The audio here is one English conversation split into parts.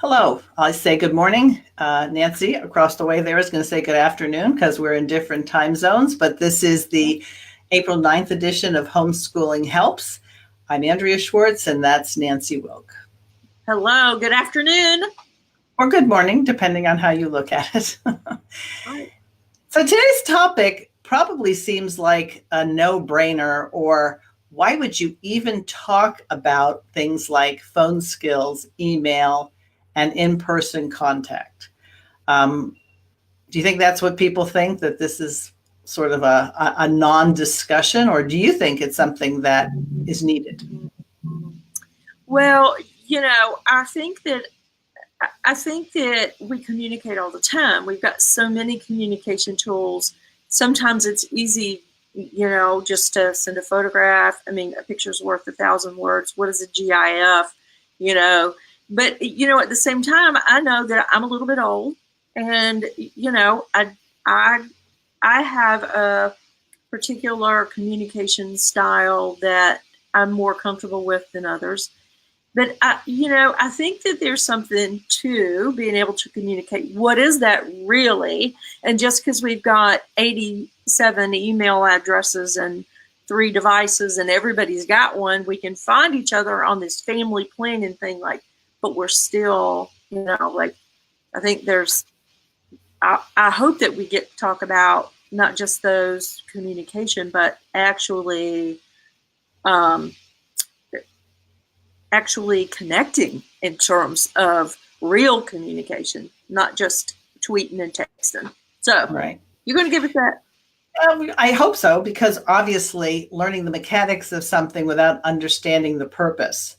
Hello. I say good morning. Nancy across the way there is going to say good afternoon because we're in different time zones, but this is the April 9th edition of Homeschooling Helps. I'm Andrea Schwartz, and that's Nancy Wilk. Hello, good afternoon. Or good morning, depending on how you look at it. Right. So today's topic probably seems like a no-brainer, or why would you even talk about things like phone skills, email, and in-person contact? Do you think that's what people think, that this is sort of a non-discussion, or do you think it's something that is needed? Well, I think that we communicate all the time. We've got so many communication tools. Sometimes it's easy, just to send a photograph. I mean, a picture's worth 1,000 words. What is a GIF? But at the same time, I know that I'm a little bit old, and I have a particular communication style that I'm more comfortable with than others. But I think that there's something to being able to communicate. What is that really? And just because we've got 87 email addresses and 3 devices and everybody's got one, we can find each other on this family planning thing. But we're still, I think I hope that we get to talk about not just those communication, but actually connecting in terms of real communication, not just tweeting and texting. So, Right. You're going to give us that? I hope so, because obviously learning the mechanics of something without understanding the purpose.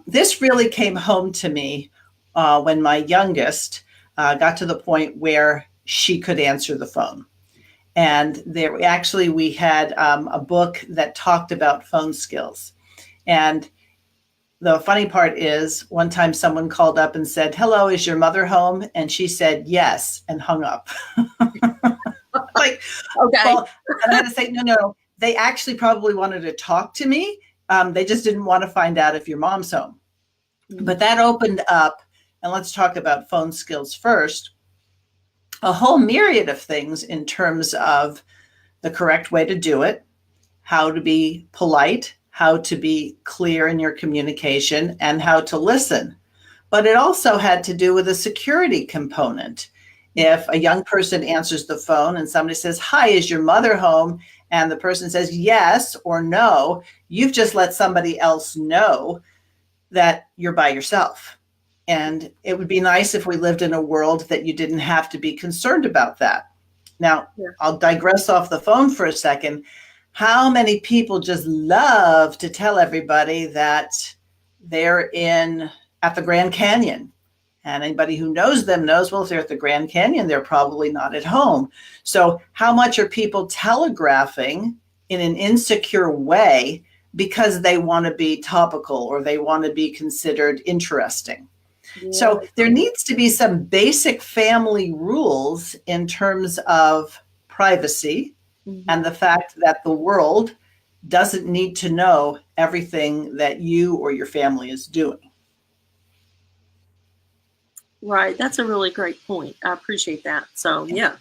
This really came home to me when my youngest got to the point where she could answer the phone. And we had a book that talked about phone skills. And the funny part is, one time someone called up and said, "Hello, is your mother home?" And she said, "Yes," and hung up. Okay. Well, and I had to say, no. They actually probably wanted to talk to me. They just didn't want to find out if your mom's home. Mm-hmm. But that opened up, and let's talk about phone skills first, a whole myriad of things in terms of the correct way to do it, how to be polite, how to be clear in your communication, and how to listen. But it also had to do with a security component. If a young person answers the phone and somebody says, "Hi, is your mother home?" and the person says yes or no, you've just let somebody else know that you're by yourself. And it would be nice if we lived in a world that you didn't have to be concerned about that. Now, I'll digress off the phone for a second. How many people just love to tell everybody that they're at the Grand Canyon? And anybody who knows them knows, well, if they're at the Grand Canyon, they're probably not at home. So how much are people telegraphing in an insecure way because they want to be topical or they want to be considered interesting? Yeah. So there needs to be some basic family rules in terms of privacy. Mm-hmm. And the fact that the world doesn't need to know everything that you or your family is doing. Right. That's a really great point. I appreciate that. So, yeah.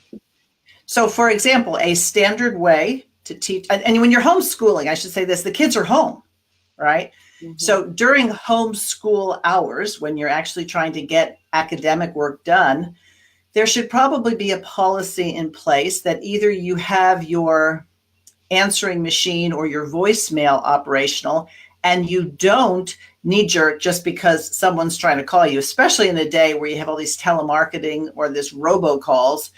So, for example, a standard way to teach, and when you're homeschooling, I should say this, the kids are home, right? Mm-hmm. So during homeschool hours, when you're actually trying to get academic work done, there should probably be a policy in place that either you have your answering machine or your voicemail operational, and you don't knee-jerk just because someone's trying to call you, especially in a day where you have all these telemarketing or this robocalls,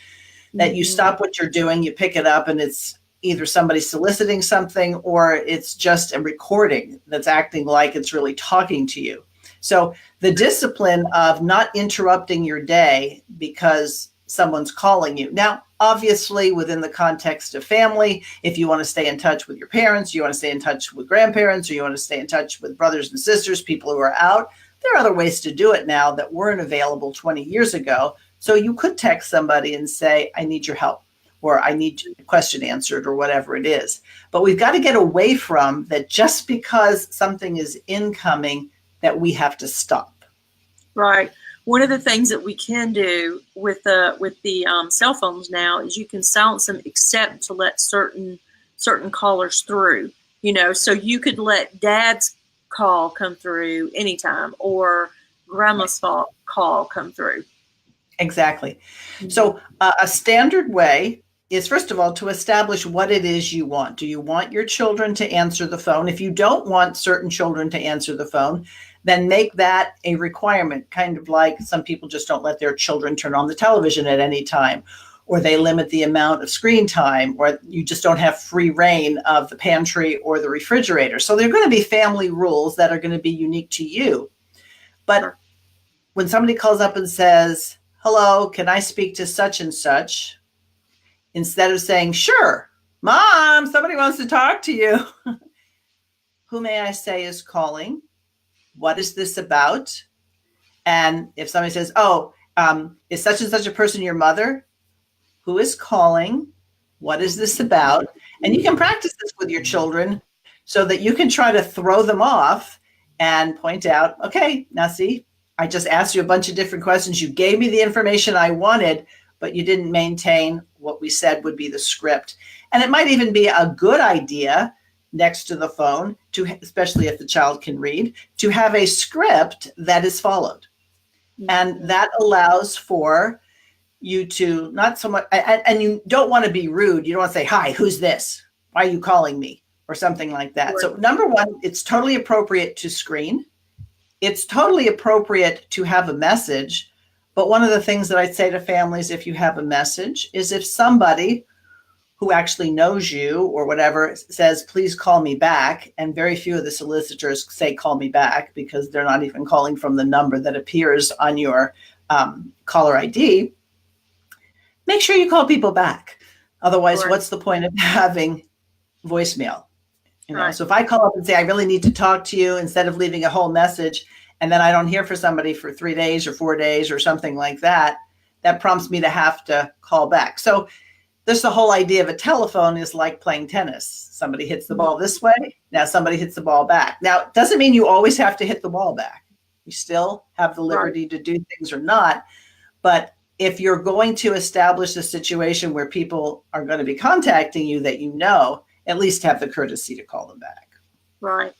that you stop what you're doing, you pick it up, and it's either somebody soliciting something or it's just a recording that's acting like it's really talking to you. So the discipline of not interrupting your day because someone's calling you. Now, obviously, within the context of family, if you want to stay in touch with your parents, you want to stay in touch with grandparents, or you want to stay in touch with brothers and sisters, people who are out, there are other ways to do it now that weren't available 20 years ago. So you could text somebody and say, "I need your help," or "I need a question answered," or whatever it is. But we've got to get away from that just because something is incoming that we have to stop. Right. one of the things that we can do with the cell phones now is you can silence them except to let certain callers through. So you could let dad's call come through anytime, or grandma's call come through. Exactly. So a standard way is, first of all, to establish what it is you want. Do you want your children to answer the phone? If you don't want certain children to answer the phone, then make that a requirement, kind of like some people just don't let their children turn on the television at any time, or they limit the amount of screen time, or you just don't have free reign of the pantry or the refrigerator. So there are going to be family rules that are going to be unique to you. But when somebody calls up and says, hello, can I speak to such and such? Instead of saying, sure, Mom, somebody wants to talk to you. Who may I say is calling? What is this about? And if somebody says, is such and such a person your mother? Who is calling? What is this about? And you can practice this with your children so that you can try to throw them off and point out, okay, now see, I just asked you a bunch of different questions. You gave me the information I wanted, but you didn't maintain what we said would be the script. And it might even be a good idea next to the phone, especially if the child can read, to have a script that is followed. And that allows for you to not so much, and you don't want to be rude. You don't want to say, hi, who's this? Why are you calling me? Or something like that. Right. So number one, it's totally appropriate to screen. It's totally appropriate to have a message. But one of the things that I'd say to families, if you have a message, is if somebody who actually knows you or whatever says, please call me back, and very few of the solicitors say call me back because they're not even calling from the number that appears on your caller ID, make sure you call people back. Otherwise, right. What's the point of having voicemail? Right. So if I call up and say, I really need to talk to you, instead of leaving a whole message, and then I don't hear from somebody for 3 days or 4 days or something like that, that prompts me to have to call back. So this the whole idea of a telephone is like playing tennis. Somebody hits the ball this way. Now somebody hits the ball back. Now, it doesn't mean you always have to hit the ball back. You still have the liberty to do things or not. But if you're going to establish a situation where people are going to be contacting you that you know, at least have the courtesy to call them back. Right.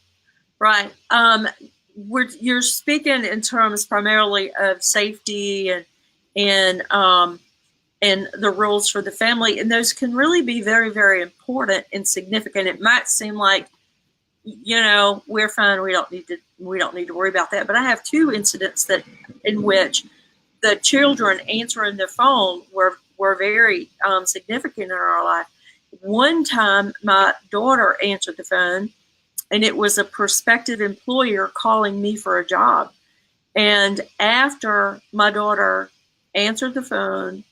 You're speaking in terms primarily of safety and the rules for the family, and those can really be very, very important and significant. It might seem like, we're fine. We don't need to worry about that. But I have 2 incidents in which the children answering the phone were very significant in our life. One time, my daughter answered the phone, and it was a prospective employer calling me for a job. And after my daughter answered the phone,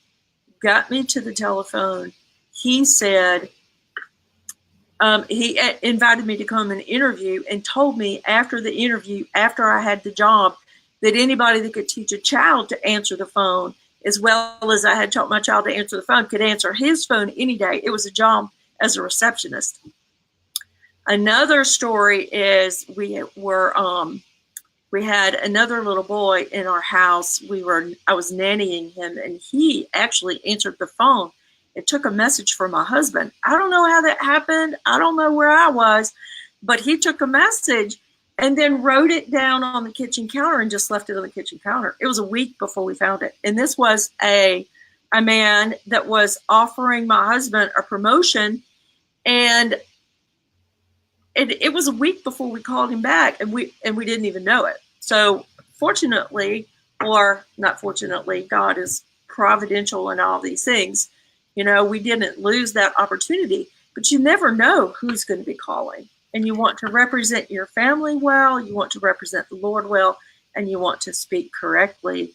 got me to the telephone, he said, he invited me to come and interview, and told me after the interview, after I had the job, that anybody that could teach a child to answer the phone, as well as I had taught my child to answer the phone, could answer his phone any day. It was a job as a receptionist. Another story is we had another little boy in our house. I was nannying him, and he actually answered the phone. It took a message from my husband. I don't know how that happened. I don't know where I was, but he took a message and then wrote it down on the kitchen counter and just left it on the kitchen counter. It was a week before we found it. And this was a man that was offering my husband a promotion, and it was a week before we called him back, and we didn't even know it. So fortunately, or not fortunately, God is providential in all these things. We didn't lose that opportunity, but you never know who's going to be calling. And you want to represent your family well, you want to represent the Lord well, and you want to speak correctly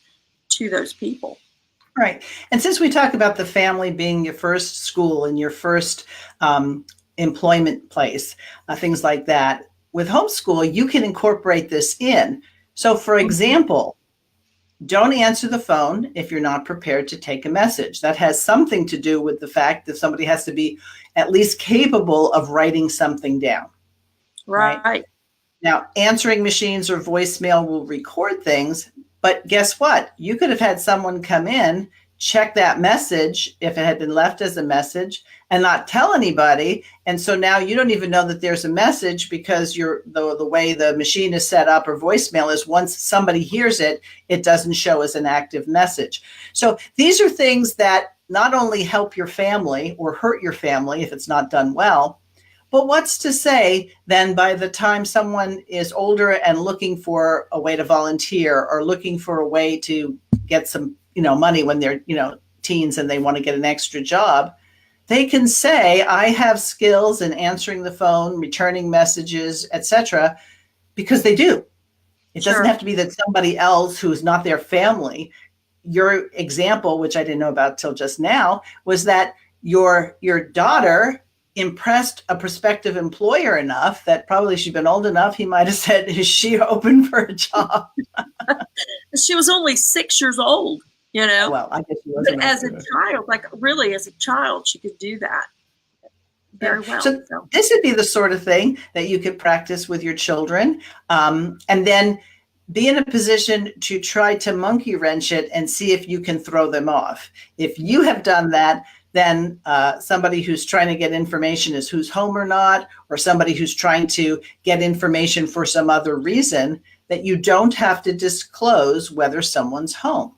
to those people. Right. And since we talk about the family being your first school and your first employment place, things like that, with homeschool, you can incorporate this in. So, for example, don't answer the phone if you're not prepared to take a message. That has something to do with the fact that somebody has to be at least capable of writing something down. Right. Now, answering machines or voicemail will record things. But guess what? You could have had someone come in, check that message if it had been left as a message, and not tell anybody. And so now you don't even know that there's a message, because the way the machine is set up, or voicemail is, once somebody hears it, it doesn't show as an active message. So these are things that not only help your family or hurt your family if it's not done well, but what's to say then by the time someone is older and looking for a way to volunteer, or looking for a way to get some, money when they're, teens and they want to get an extra job, they can say, I have skills in answering the phone, returning messages, etc., because they do. It doesn't have to be that somebody else who's not their family. Your example, which I didn't know about till just now, was that your daughter impressed a prospective employer enough that probably she'd been old enough, he might have said, is she open for a job? She was only 6 years old, Well, I guess she wasn't. But as a child, really as a child, she could do that very well. So this would be the sort of thing that you could practice with your children, and then be in a position to try to monkey wrench it and see if you can throw them off. If you have done that, then somebody who's trying to get information is who's home or not, or somebody who's trying to get information for some other reason, that you don't have to disclose whether someone's home.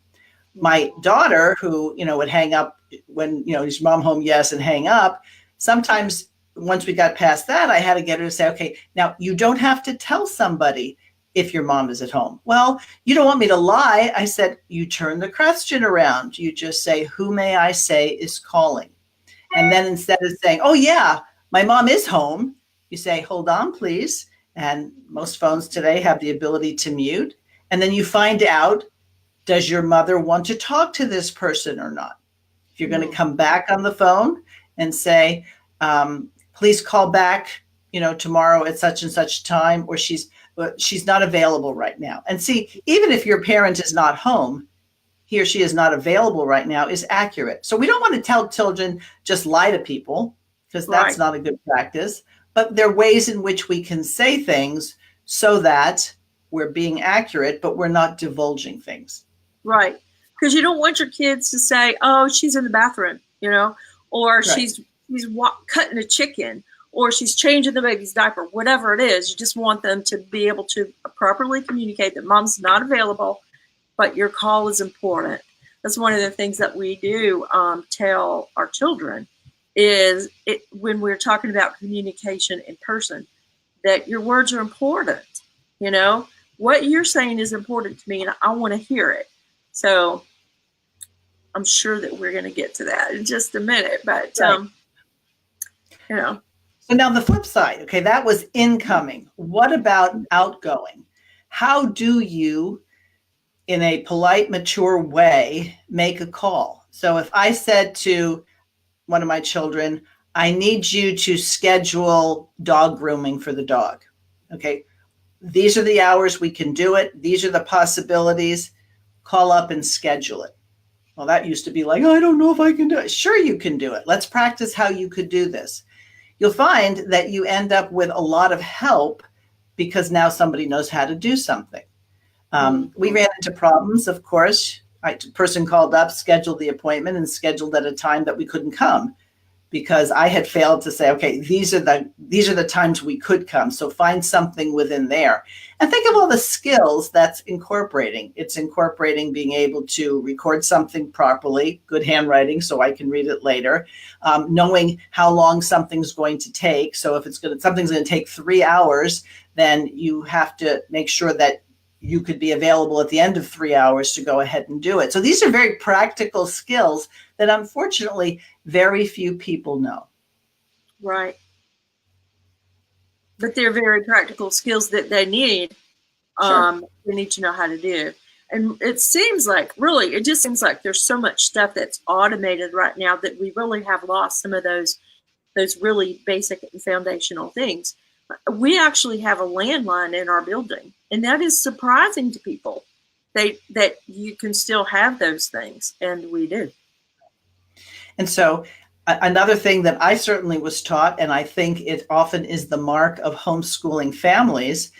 My daughter, who, would hang up when, is mom home? Yes, and hang up. Sometimes once we got past that, I had to get her to say, okay, now you don't have to tell somebody if your mom is at home. Well, you don't want me to lie. I said, you turn the question around. You just say, who may I say is calling? And then instead of saying, oh yeah, my mom is home, you say, hold on, please. And most phones today have the ability to mute. And then you find out, does your mother want to talk to this person or not? If you're going to come back on the phone and say, please call back, tomorrow at such and such time, or she's not available right now. And see, even if your parent is not home, he or she is not available right now is accurate. So we don't want to tell children just lie to people, because that's not a good practice. But there are ways in which we can say things so that we're being accurate, but we're not divulging things. Right. Because you don't want your kids to say, oh, she's in the bathroom, or she's cutting a chicken, or she's changing the baby's diaper, whatever it is. You just want them to be able to properly communicate that mom's not available, but your call is important. That's one of the things that we do tell our children is when we're talking about communication in person, that your words are important. What you're saying is important to me, and I want to hear it. So I'm sure that we're going to get to that in just a minute, but So now the flip side, okay, that was incoming. What about outgoing? How do you, in a polite, mature way, make a call? So if I said to one of my children, I need you to schedule dog grooming for the dog. Okay, these are the hours we can do it. These are the possibilities. Call up and schedule it. Well, that used to be like, I don't know if I can do it. Sure, you can do it. Let's practice how you could do this. You'll find that you end up with a lot of help because now somebody knows how to do something. We ran into problems, of course. A person called up, scheduled the appointment, and scheduled at a time that we couldn't come because I had failed to say, okay, these are the times we could come. So find something within there. And think of all the skills that's incorporating. It's incorporating being able to record something properly, good handwriting so I can read it later, knowing how long something's going to take. So if something's going to take 3 hours, then you have to make sure that you could be available at the end of 3 hours to go ahead and do it. So these are very practical skills that unfortunately very few people know. Right. But they're very practical skills that they need. Sure. They need to know how to do. And it just seems like there's so much stuff that's automated right now that we really have lost some of those really basic and foundational things. We actually have a landline in our building, and that is surprising to people that you can still have those things, and we do. And so another thing that I certainly was taught, and I think it often is the mark of homeschooling families,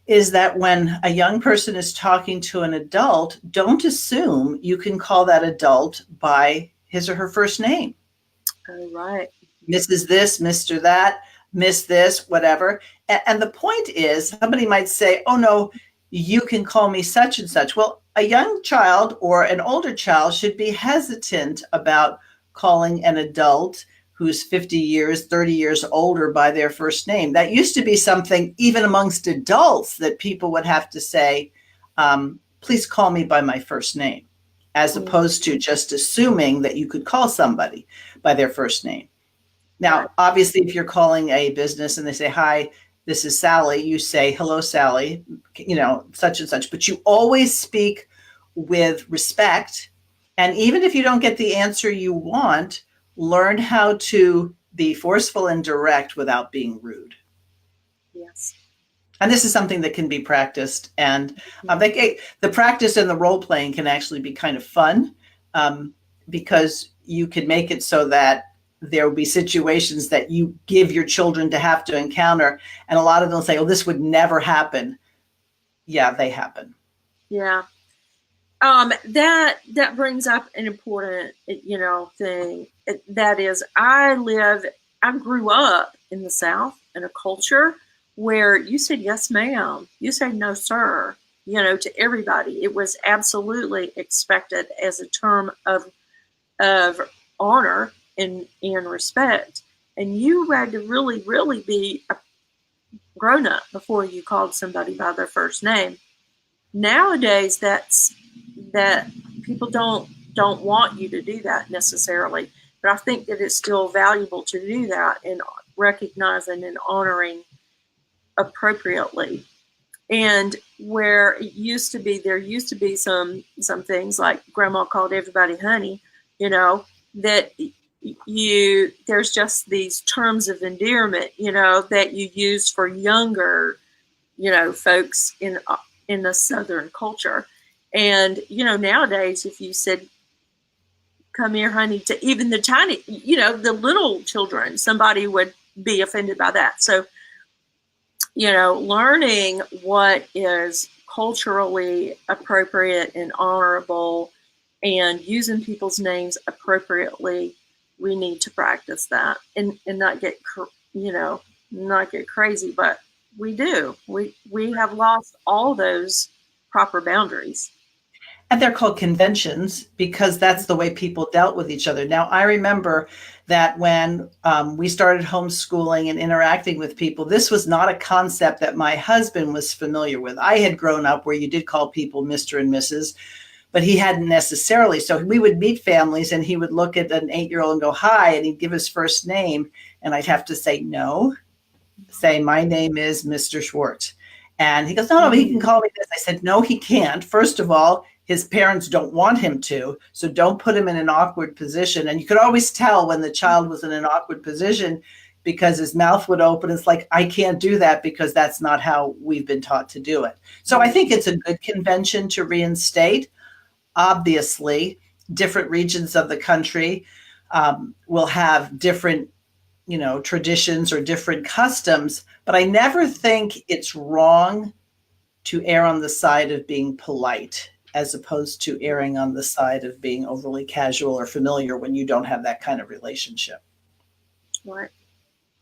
is that when a young person is talking to an adult, don't assume you can call that adult by his or her first name. Oh, right. Mrs. This, Mr. That, Miss This, whatever. And the point is, somebody might say, oh no, you can call me such and such. Well, a young child or an older child should be hesitant about calling an adult who's 50 years, 30 years older by their first name. That used to be something, even amongst adults, that people would have to say, please call me by my first name, as opposed to just assuming that you could call somebody by their first name. Now, obviously, if you're calling a business and they say, hi, this is Sally, you say, hello, Sally, such and such, but you always speak with respect. And even if you don't get the answer you want, learn how to be forceful and direct without being rude. Yes. And this is something that can be practiced. And the practice and the role playing can actually be kind of fun, because you can make it so that there will be situations that you give your children to have to encounter. And a lot of them will say, oh, this would never happen. Yeah, they happen. Yeah. That brings up an important, thing. That is, I grew up in the South in a culture where you said, yes, ma'am. You said, no, sir, to everybody. It was absolutely expected as a term of honor and respect. And you had to really, really be a grown up before you called somebody by their first name. Nowadays, that people don't want you to do that necessarily, but I think that it's still valuable to do that and recognizing and honoring appropriately. And where there used to be some things like grandma called everybody honey, that there's just these terms of endearment, that you use for younger, folks in the Southern culture. And, nowadays, if you said, come here, honey, to even the tiny, the little children, somebody would be offended by that. So, learning what is culturally appropriate and honorable and using people's names appropriately, we need to practice that and not get, not get crazy, but we do. We have lost all those proper boundaries. And they're called conventions because that's the way people dealt with each other. Now, I remember that when we started homeschooling and interacting with people, this was not a concept that my husband was familiar with. I had grown up where you did call people Mr. and Mrs., but he hadn't necessarily. So we would meet families and he would look at an 8-year-old and go, hi, and he'd give his first name. And I'd have to say, no, say, my name is Mr. Schwartz. And he goes, no, he can call me this. I said, no, he can't. First of all, his parents don't want him to, so don't put him in an awkward position. And you could always tell when the child was in an awkward position because his mouth would open. It's like, I can't do that because that's not how we've been taught to do it. So I think it's a good convention to reinstate. Obviously, different regions of the country will have different, traditions or different customs, but I never think it's wrong to err on the side of being polite as opposed to erring on the side of being overly casual or familiar when you don't have that kind of relationship. Right.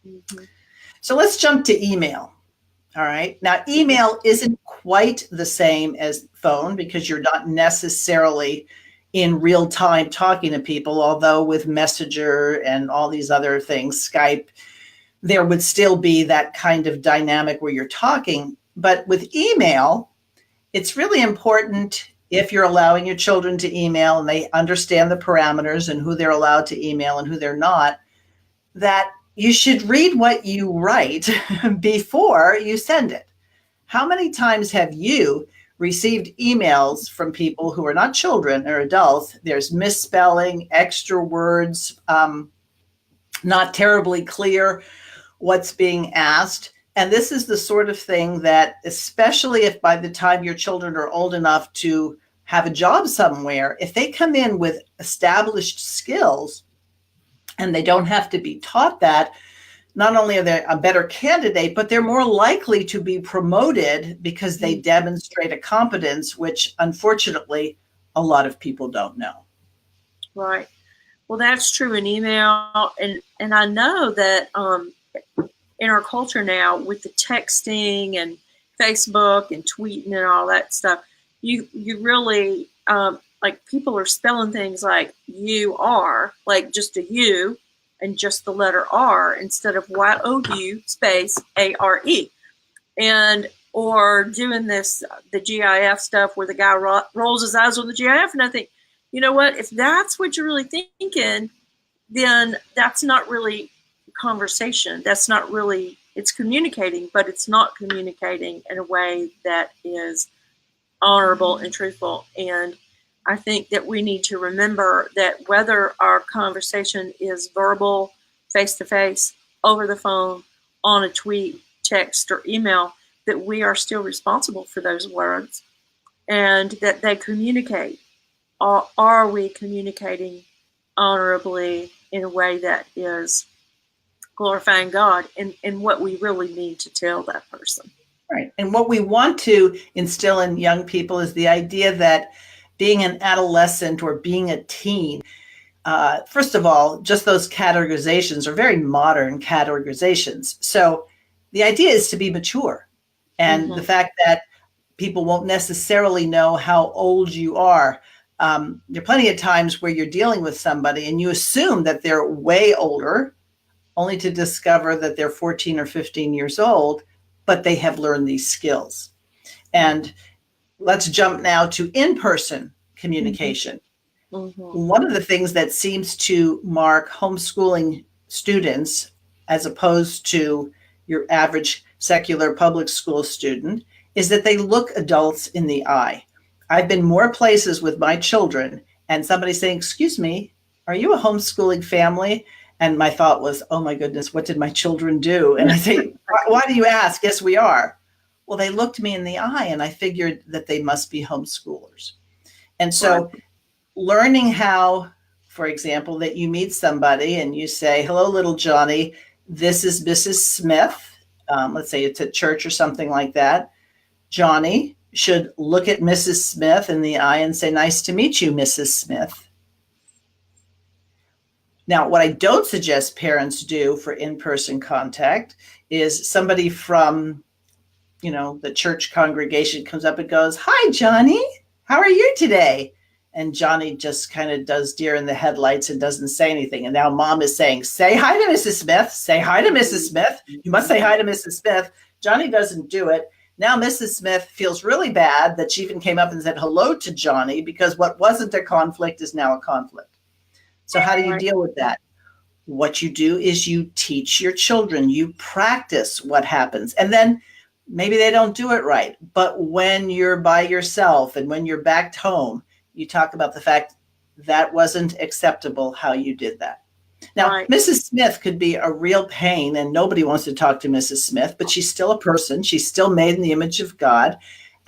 Mm-hmm. So let's jump to email. All right. Now, email isn't quite the same as phone because you're not necessarily in real time talking to people, although with Messenger and all these other things, Skype, there would still be that kind of dynamic where you're talking. But with email, it's really important if you're allowing your children to email and they understand the parameters and who they're allowed to email and who they're not, that you should read what you write before you send it. How many times have you received emails from people who are not children or adults? There's misspelling, extra words, not terribly clear what's being asked. And this is the sort of thing that, especially if by the time your children are old enough to have a job somewhere, if they come in with established skills and they don't have to be taught that, not only are they a better candidate, but they're more likely to be promoted because they demonstrate a competence, which unfortunately a lot of people don't know. Right. Well, that's true in email, and I know that in our culture now with the texting and Facebook and tweeting and all that stuff, you really like people are spelling things like you are, like just a U and just the letter R instead of YOU space ARE, and or doing this the GIF stuff where the guy rolls his eyes on the GIF, and I think, you know what, if that's what you're really thinking, then that's not really conversation. That's not really, it's communicating, but it's not communicating in a way that is honorable and truthful. And I think that we need to remember that whether our conversation is verbal, face to face, over the phone, on a tweet, text, or email, that we are still responsible for those words and that they communicate. Are we communicating honorably in a way that is glorifying God and what we really need to tell that person? Right. And what we want to instill in young people is the idea that being an adolescent or being a teen, first of all, just those categorizations are very modern categorizations. So the idea is to be mature. And the fact that people won't necessarily know how old you are. There are plenty of times where you're dealing with somebody and you assume that they're way older, only to discover that they're 14 or 15 years old, but they have learned these skills. And let's jump now to in-person communication. One of the things that seems to mark homeschooling students, as opposed to your average secular public school student, is that they look adults in the eye. I've been more places with my children and somebody saying, "Excuse me, are you a homeschooling family?" And my thought was, "Oh my goodness, what did my children do?" And I say, "Why do you ask?" "Yes, we are." Well, they looked me in the eye and I figured that they must be homeschoolers. And so learning how, for example, that you meet somebody and you say, "Hello, little Johnny, this is Mrs. Smith." Let's say it's at church or something like that. Johnny should look at Mrs. Smith in the eye and say, "Nice to meet you, Mrs. Smith." Now, what I don't suggest parents do for in-person contact is somebody from, the church congregation comes up and goes, "Hi, Johnny, how are you today?" And Johnny just kind of does deer in the headlights and doesn't say anything. And now mom is saying, "Say hi to Mrs. Smith. Say hi to Mrs. Smith. You must say hi to Mrs. Smith." Johnny doesn't do it. Now Mrs. Smith feels really bad that she even came up and said hello to Johnny, because what wasn't a conflict is now a conflict. So how do you deal with that? What you do is you teach your children, you practice what happens. And then maybe they don't do it right. But when you're by yourself and when you're back home, you talk about the fact that wasn't acceptable how you did that. Now, Mrs. Smith could be a real pain and nobody wants to talk to Mrs. Smith, but she's still a person. She's still made in the image of God,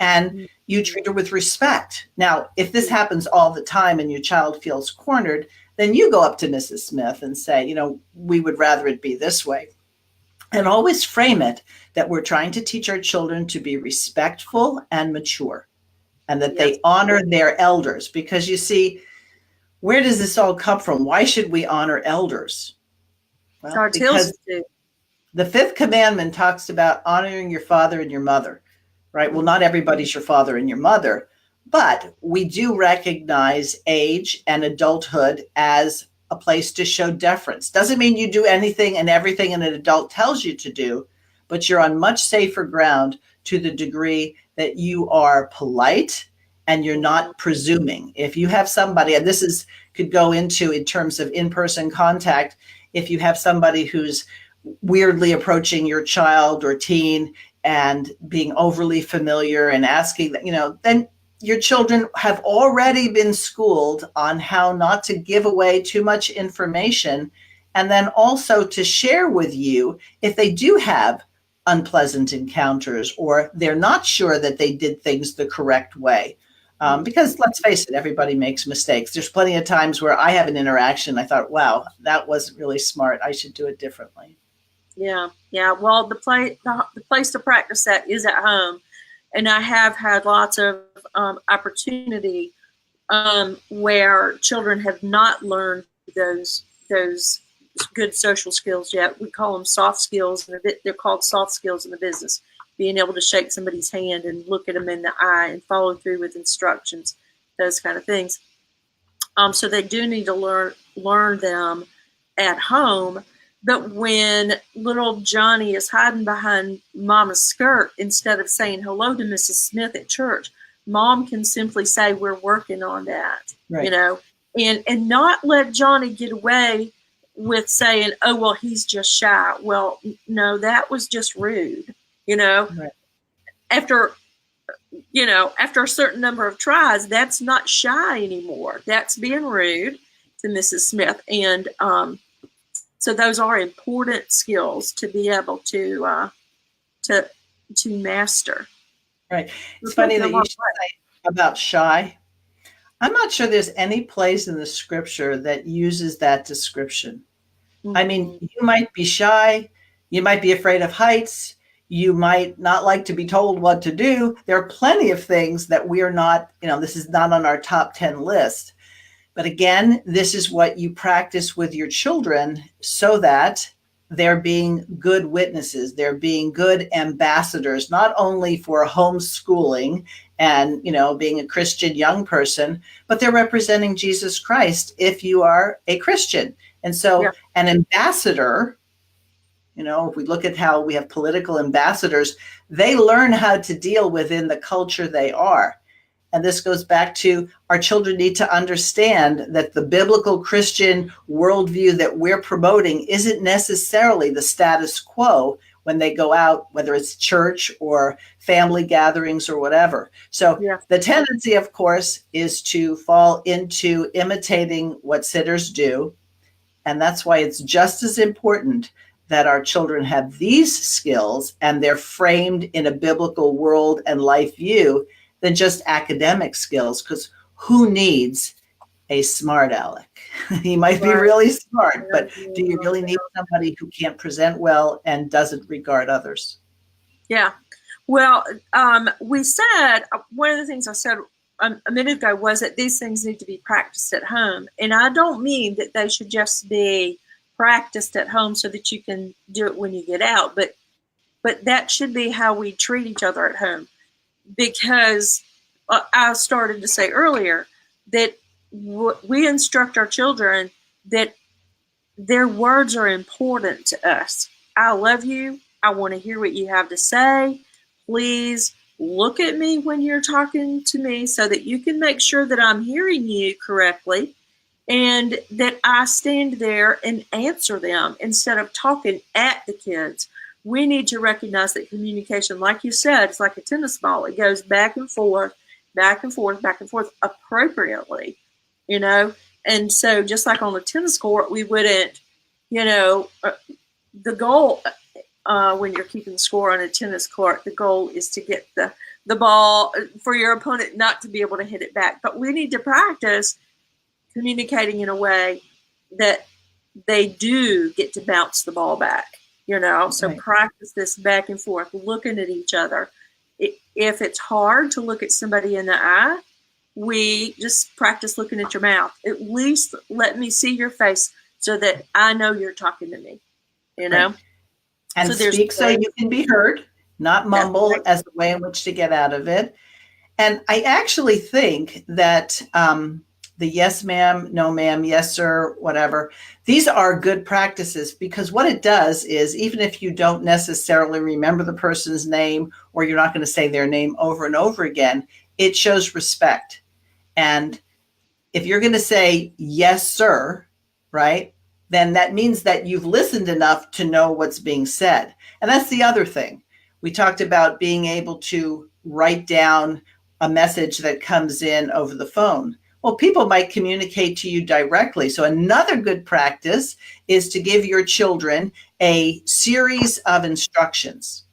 and you treat her with respect. Now, if this happens all the time and your child feels cornered, then you go up to Mrs. Smith and say, "We would rather it be this way." And always frame it that we're trying to teach our children to be respectful and mature, and that they honor their elders. Because you see, where does this all come from? Why should we honor elders? Well, because the fifth commandment talks about honoring your father and your mother, right? Well, not everybody's your father and your mother, but we do recognize age and adulthood as a place to show deference. Doesn't mean you do anything and everything an adult tells you to do, but you're on much safer ground to the degree that you are polite and you're not presuming. If you have somebody, and this could go into in terms of in-person contact, if you have somebody who's weirdly approaching your child or teen and being overly familiar and asking that, then your children have already been schooled on how not to give away too much information, and then also to share with you if they do have unpleasant encounters or they're not sure that they did things the correct way. Because let's face it, everybody makes mistakes. There's plenty of times where I have an interaction, I thought, wow, that wasn't really smart. I should do it differently. Yeah, yeah. Well, the place to practice that is at home, and I have had lots of opportunity where children have not learned those good social skills yet. We call them soft skills, and they're called soft skills in the business. Being able to shake somebody's hand and look at them in the eye and follow through with instructions, those kind of things. So they do need to learn them at home. But when little Johnny is hiding behind Mama's skirt, instead of saying hello to Mrs. Smith at church, Mom can simply say, "We're working on that," Right. and not let Johnny get away with saying, "Oh, well, he's just shy." Well, no, that was just rude. Right. After after a certain number of tries, that's not shy anymore. That's being rude to Mrs. Smith, and so those are important skills to be able to master. Right. It's funny that you should say about shy. I'm not sure there's any place in the scripture that uses that description. Mm-hmm. I mean, you might be shy, you might be afraid of heights, you might not like to be told what to do. There are plenty of things that we are not, this is not on our top 10 list. But again, this is what you practice with your children so that they're being good witnesses. They're being good ambassadors, not only for homeschooling and, being a Christian young person, but they're representing Jesus Christ if you are a Christian. And so an ambassador, if we look at how we have political ambassadors, they learn how to deal within the culture they are. And this goes back to our children need to understand that the biblical Christian worldview that we're promoting isn't necessarily the status quo when they go out, whether it's church or family gatherings or whatever. So the tendency, of course, is to fall into imitating what sitters do. And that's why it's just as important that our children have these skills and they're framed in a biblical world and life view than just academic skills, because who needs a smart aleck? He might be really smart, but do you really need somebody who can't present well and doesn't regard others? Yeah. Well, we said, one of the things I said a minute ago was that these things need to be practiced at home. And I don't mean that they should just be practiced at home so that you can do it when you get out, but that should be how we treat each other at home. Because I started to say earlier that we instruct our children that their words are important to us. I love you. I want to hear what you have to say. Please look at me when you're talking to me so that you can make sure that I'm hearing you correctly and that I stand there and answer them instead of talking at the kids. We need to recognize that communication, like you said, is like a tennis ball. It goes back and forth, back and forth, back and forth appropriately, And so just like on the tennis court, we wouldn't, the goal when you're keeping score on a tennis court, the goal is to get the ball for your opponent not to be able to hit it back. But we need to practice communicating in a way that they do get to bounce the ball back. So practice this back and forth, looking at each other. If it's hard to look at somebody in the eye, we just practice looking at your mouth. At least let me see your face so that I know you're talking to me, And so speak so you can be heard, not mumble as a way in which to get out of it. And I actually think that the yes, ma'am, no, ma'am, yes, sir, whatever. These are good practices because what it does is even if you don't necessarily remember the person's name or you're not going to say their name over and over again, it shows respect. And if you're going to say yes, sir, right, then that means that you've listened enough to know what's being said. And that's the other thing. We talked about being able to write down a message that comes in over the phone. Well, people might communicate to you directly. So another good practice is to give your children a series of instructions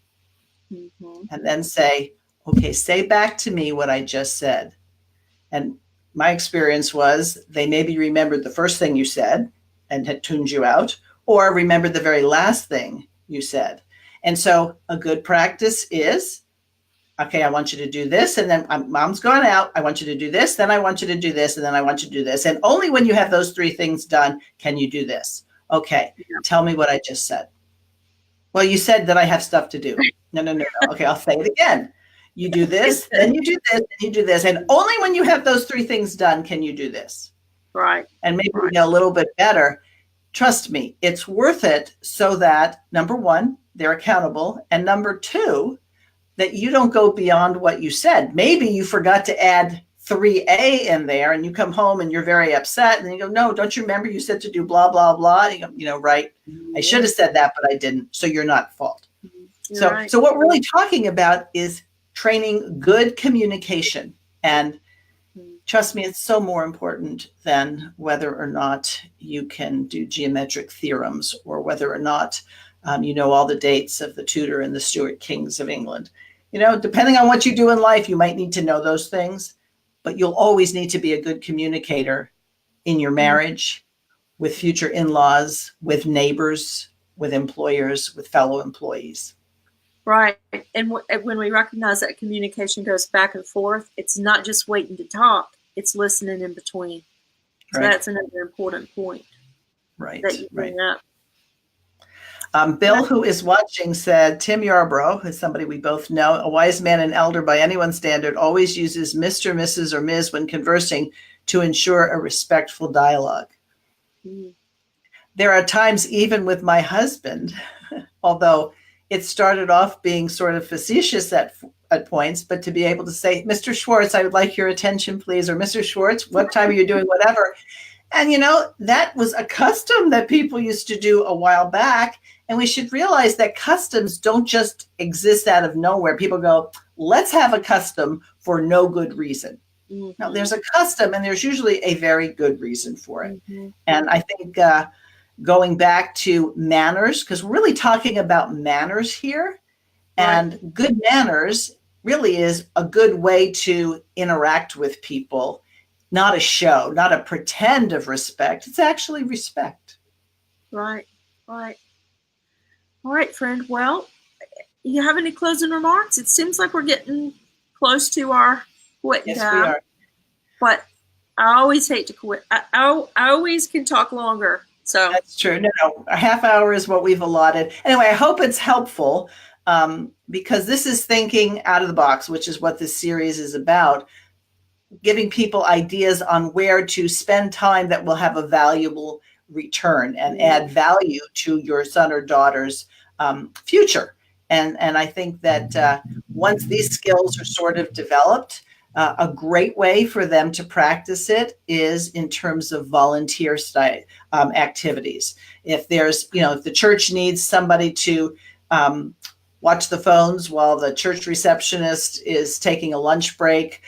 and then say, okay, say back to me what I just said. And my experience was they maybe remembered the first thing you said and had tuned you out, or remembered the very last thing you said. And so a good practice is, okay, I want you to do this. And then mom's gone out. I want you to do this. Then I want you to do this. And then I want you to do this. And only when you have those three things done, can you do this? Okay. Yeah. Tell me what I just said. Well, you said that I have stuff to do. No. Okay. I'll say it again. You do this, then you do this, and you do this. And only when you have those three things done, can you do this. Right. And maybe we know a little bit better. Trust me, it's worth it so that, number one, they're accountable. And number two, that you don't go beyond what you said. Maybe you forgot to add 3A in there and you come home and you're very upset and you go, no, don't you remember you said to do blah, blah, blah? And you go, right. I should have said that, but I didn't. So you're not at fault. So what we're really talking about is training good communication. And trust me, it's so more important than whether or not you can do geometric theorems or whether or not you know all the dates of the Tudor and the Stuart kings of England. You know, depending on what you do in life, you might need to know those things, but you'll always need to be a good communicator in your marriage, with future in-laws, with neighbors, with employers, with fellow employees. Right. And when we recognize that communication goes back and forth, it's not just waiting to talk, it's listening in between. So that's another important point that you bring up. Bill, who is watching, said, Tim Yarborough, who's somebody we both know, a wise man and elder by anyone's standard, always uses Mr., Mrs., or Ms. when conversing to ensure a respectful dialogue. There are times, even with my husband, although it started off being sort of facetious at points, but to be able to say, Mr. Schwartz, I would like your attention, please, or Mr. Schwartz, what time are you doing whatever? And, you know, that was a custom that people used to do a while back. And we should realize that customs don't just exist out of nowhere. People go, let's have a custom for no good reason. Now, there's a custom, and there's usually a very good reason for it. And I think going back to manners, because we're really talking about manners here, and good manners really is a good way to interact with people, not a show, not a pretend of respect. It's actually respect. Right. All right, friend. Well, you have any closing remarks? It seems like we're getting close to our quitting time. We are. But I always hate to quit. I always can talk longer. So that's true. No, a half hour is what we've allotted. Anyway, I hope it's helpful because this is thinking out of the box, which is what this series is about, giving people ideas on where to spend time that will have a valuable return and add value to your son or daughter's future. And I think that once these skills are sort of developed, a great way for them to practice it is in terms of volunteer style activities. If there's, if the church needs somebody to watch the phones while the church receptionist is taking a lunch break,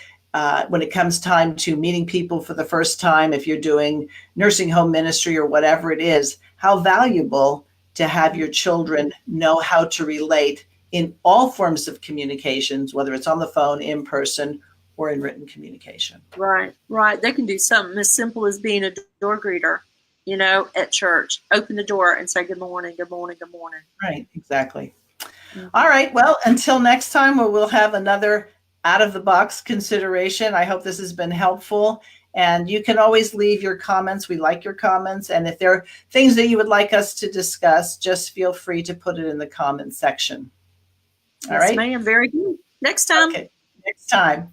when it comes time to meeting people for the first time, if you're doing nursing home ministry or whatever it is, how valuable to have your children know how to relate in all forms of communications, whether it's on the phone, in person, or in written communication. Right. They can do something as simple as being a door greeter, at church. Open the door and say, good morning, good morning, good morning. Right, exactly. All right. Well, until next time, we'll have another out-of-the-box consideration. I hope this has been helpful. And you can always leave your comments. We like your comments. And if there are things that you would like us to discuss, just feel free to put it in the comments section. All right. Yes, ma'am. Very good. Next time. Okay. Next time.